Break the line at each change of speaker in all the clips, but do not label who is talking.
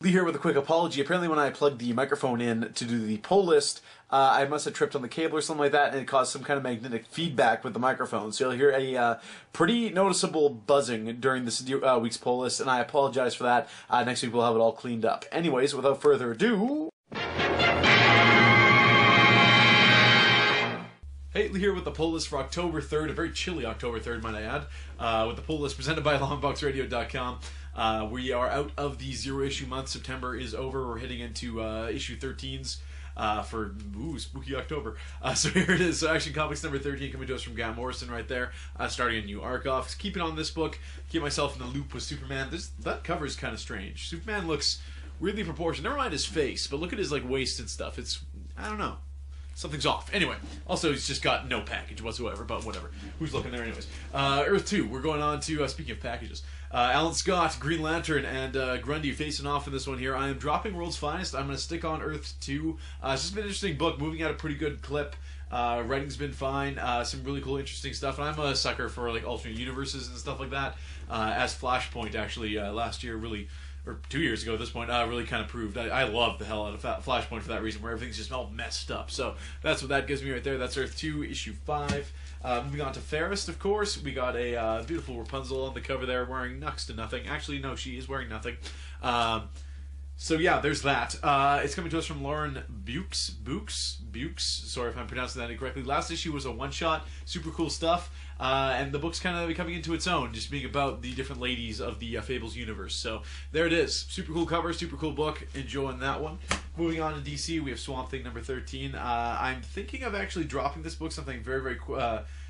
Lee here with a quick apology. Apparently when I plugged the microphone in to do the poll list, I must have tripped on the cable or something like that, and it caused some kind of magnetic feedback with the microphone. So you'll hear a pretty noticeable buzzing during this week's poll list, and I apologize for that. Next week we'll have it all cleaned up. Anyways, without further ado... Hey, Lee here with the poll list for October 3rd, a very chilly October 3rd, might I add, with the poll list presented by longboxradio.com. We are out of the zero-issue month. September is over. We're heading into issue 13s for spooky October. So here it is. So Action Comics number 13 coming to us from Grant Morrison right there. Starting a new arc off. Keeping on this book, keep myself in the loop with Superman. That cover is kind of strange. Superman looks weirdly proportioned. Never mind his face, but look at his waist and stuff. It's, I don't know. Something's off. Anyway, also he's just got no package whatsoever, but whatever. Who's looking there anyways? Earth 2, we're going on to, speaking of packages, Alan Scott, Green Lantern, and Grundy facing off in this one here. I am dropping World's Finest. I'm going to stick on Earth 2. It's just been an interesting book, moving at a pretty good clip. Writing's been fine, some really cool, interesting stuff, and I'm a sucker for alternate universes and stuff like that, as Flashpoint actually last year really... or 2 years ago at this point, really kind of proved. I love the hell out of Flashpoint for that reason, where everything's just all messed up. So that's what that gives me right there. That's Earth 2, issue 5. Moving on to Fairest, of course. We got a beautiful Rapunzel on the cover there, wearing next to nothing. Actually, no, she is wearing nothing. So yeah, there's that. It's coming to us from Lauren Bukes. Sorry if I'm pronouncing that incorrectly. Last issue was a one-shot, super cool stuff. And the book's kind of coming into its own, just being about the different ladies of the Fables universe. So there it is. Super cool cover, super cool book. Enjoying that one. Moving on to DC, we have Swamp Thing number 13. I'm thinking of actually dropping this book sometime very, very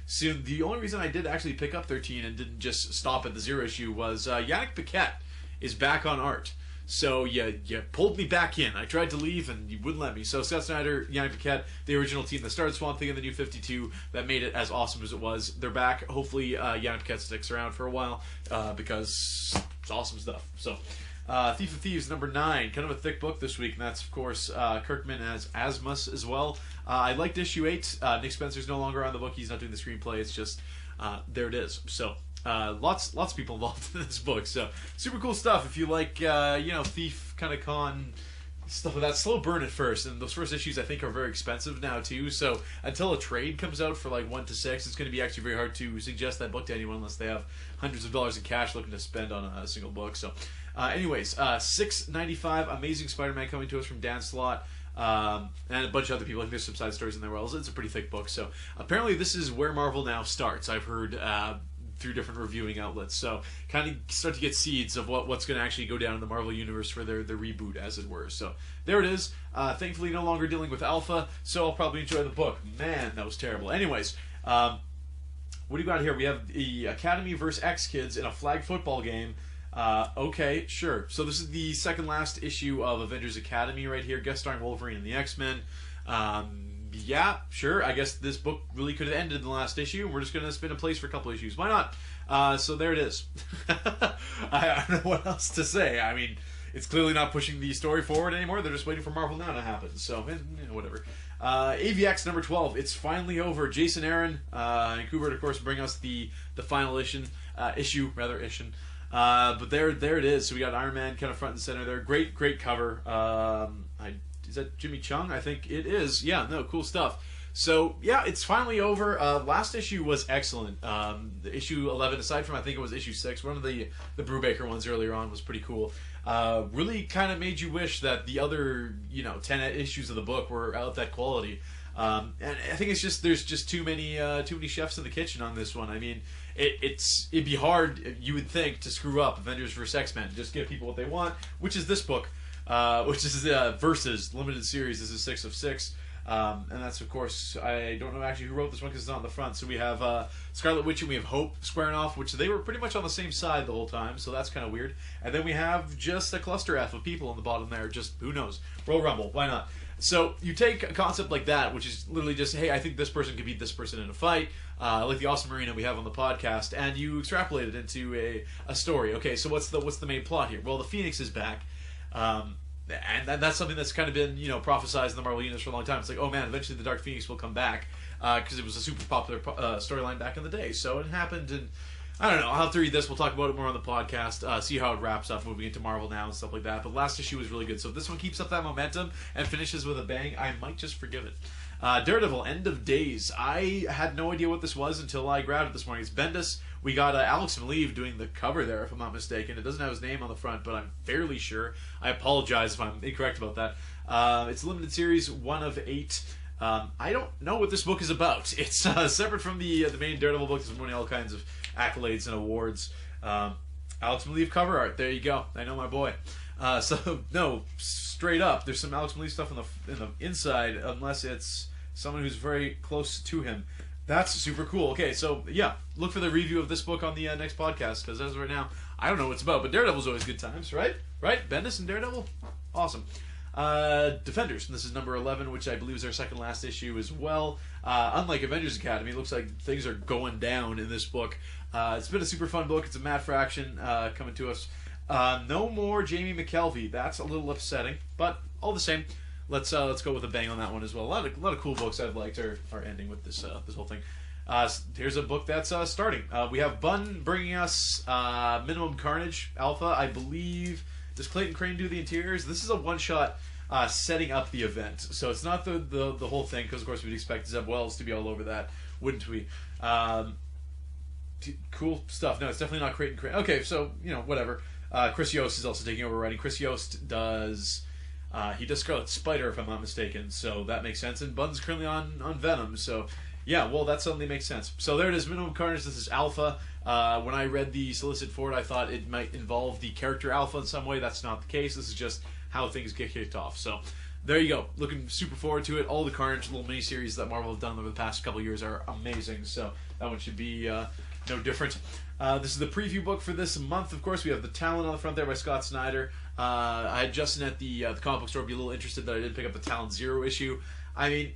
soon. The only reason I did actually pick up 13 and didn't just stop at the zero issue was Yannick Paquette is back on art. So you pulled me back in. I tried to leave and you wouldn't let me. So Scott Snyder, Yannick Paquette, the original team that started Swamp Thing in the New 52, that made it as awesome as it was. They're back. Hopefully Yannick Paquette sticks around for a while because it's awesome stuff. So Thief of Thieves number 9, kind of a thick book this week, and that's of course Kirkman as Asmus as well. I liked issue 8. Nick Spencer's no longer on the book. He's not doing the screenplay. It's just there it is. So. Lots of people involved in this book, so super cool stuff. If you like, thief kind of con stuff like that, slow burn at first, and those first issues I think are very expensive now too. So until a trade comes out for 1 to 6, it's going to be actually very hard to suggest that book to anyone unless they have hundreds of dollars in cash looking to spend on a single book. So, anyways, $6.95, Amazing Spider-Man coming to us from Dan Slott. And a bunch of other people. I think there's some side stories in there. Well, it's a pretty thick book. So apparently this is where Marvel now starts. I've heard. Through different reviewing outlets, so kind of start to get seeds of what's going to actually go down in the Marvel universe for their reboot, as it were. So there it is. Thankfully, no longer dealing with Alpha, so I'll probably enjoy the book. Man, that was terrible. Anyways, what do you got here? We have the Academy vs. X Kids in a flag football game. Okay, sure. So this is the second last issue of Avengers Academy right here, guest starring Wolverine and the X-Men. Yeah, sure. I guess this book really could have ended in the last issue. We're just going to spin in place for a couple issues. Why not? So there it is. I don't know what else to say. I mean, it's clearly not pushing the story forward anymore. They're just waiting for Marvel Now to happen. So, whatever. AVX number 12. It's finally over. Jason Aaron and Kubert, of course, bring us the final issue. But there it is. So we got Iron Man kind of front and center there. Great cover. Is that Jimmy Chung? I think it is. Yeah, no, cool stuff. So, yeah, it's finally over. Last issue was excellent. The issue 11, aside from I think it was issue 6, one of the Brubaker ones earlier on was pretty cool. Really kind of made you wish that the other, 10 issues of the book were of that quality. And I think it's just there's just too many chefs in the kitchen on this one. I mean, it'd be hard, you would think, to screw up Avengers vs. X-Men. Just give people what they want, which is this book. Which is Versus limited series. This is 6 of 6, and that's of course I don't know actually who wrote this one because it's not on the front. So we have Scarlet Witch and we have Hope squaring off, which they were pretty much on the same side the whole time. So that's kind of weird. And then we have just a cluster F of people on the bottom there. Just who knows? Royal Rumble. Why not? So you take a concept like that, which is literally just, hey, I think this person could beat this person in a fight, like the Awesome Arena we have on the podcast, and you extrapolate it into a story. Okay, so what's the main plot here? Well, the Phoenix is back. And that's something that's kind of been, prophesized in the Marvel Universe for a long time. It's like, oh man, eventually the Dark Phoenix will come back because it was a super popular storyline back in the day. So it happened, and I don't know. I'll have to read this. We'll talk about it more on the podcast. See how it wraps up, moving into Marvel now and stuff like that. But last issue was really good. So if this one keeps up that momentum and finishes with a bang, I might just forgive it. Daredevil, End of Days. I had no idea what this was until I grabbed it this morning. It's Bendis. We got Alex Maleev doing the cover there, if I'm not mistaken. It doesn't have his name on the front, but I'm fairly sure. I apologize if I'm incorrect about that. It's a limited series, 1 of 8. I don't know what this book is about. It's separate from the main Daredevil book. It's winning all kinds of accolades and awards. Alex Maleev cover art. There you go. I know my boy. So no, straight up, there's some Alex Maleev stuff in the inside, unless it's someone who's very close to him. That's super cool. Okay, so yeah, look for the review of this book on the next podcast, because as of right now, I don't know what it's about. But Daredevil's always good times, right? Right? Bendis and Daredevil, awesome. Defenders, and this is number 11, which I believe is their second last issue as well. Unlike Avengers Academy, it looks like things are going down in this book. It's been a super fun book. It's a Matt Fraction coming to us. No more Jamie McKelvey. That's a little upsetting, but all the same, let's go with a bang on that one as well. A lot of cool books I've liked are ending with this whole thing. Here's a book that's starting. We have Bunn bringing us Minimum Carnage Alpha, I believe. Does Clayton Crane do the interiors? This is a one-shot setting up the event. So it's not the whole thing, because of course we'd expect Zeb Wells to be all over that, wouldn't we? Cool stuff. No, it's definitely not Clayton Crane. Okay, so, whatever. Chris Yost is also taking over writing. Chris Yost does... he does Scarlet Spider, if I'm not mistaken, so that makes sense. And Bunn's currently on Venom, so... Yeah, well, that suddenly makes sense. So there it is, Minimum Carnage. This is Alpha. When I read the solicit for it, I thought it might involve the character Alpha in some way. That's not the case. This is just how things get kicked off. So there you go. Looking super forward to it. All the Carnage little miniseries that Marvel have done over the past couple of years are amazing. So that one should be no different. This is the preview book for this month. Of course, we have The Talon on the front there by Scott Snyder. I had Justin at the comic book store be a little interested that I didn't pick up the Talon 0 issue. I mean...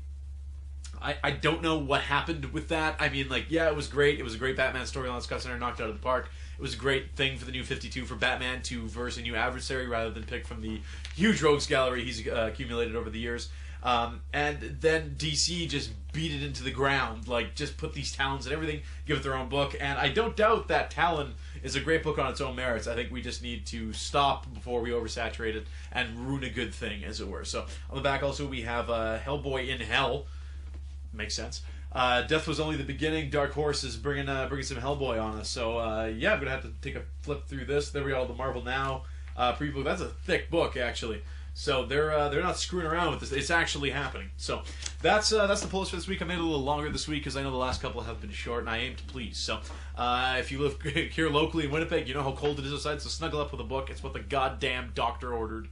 I don't know what happened with that. I mean, yeah, it was great. It was a great Batman storyline. Scott Snyder knocked out of the park. It was a great thing for the New 52 for Batman to verse a new adversary rather than pick from the huge rogues gallery he's accumulated over the years. And then DC just beat it into the ground. Just put these Talons and everything, give it their own book. And I don't doubt that Talon is a great book on its own merits. I think we just need to stop before we oversaturate it and ruin a good thing, as it were. So on the back also we have Hellboy in Hell. Makes sense. Death Was Only the Beginning. Dark Horse is bringing some Hellboy on us. So yeah, I'm gonna have to take a flip through this. There we go. The Marvel Now preview. That's a thick book actually. So they're not screwing around with this. It's actually happening. So that's the pull list for this week. I made it a little longer this week because I know the last couple have been short, and I aim to please. So if you live here locally in Winnipeg, you know how cold it is outside. So snuggle up with a book. It's what the goddamn doctor ordered.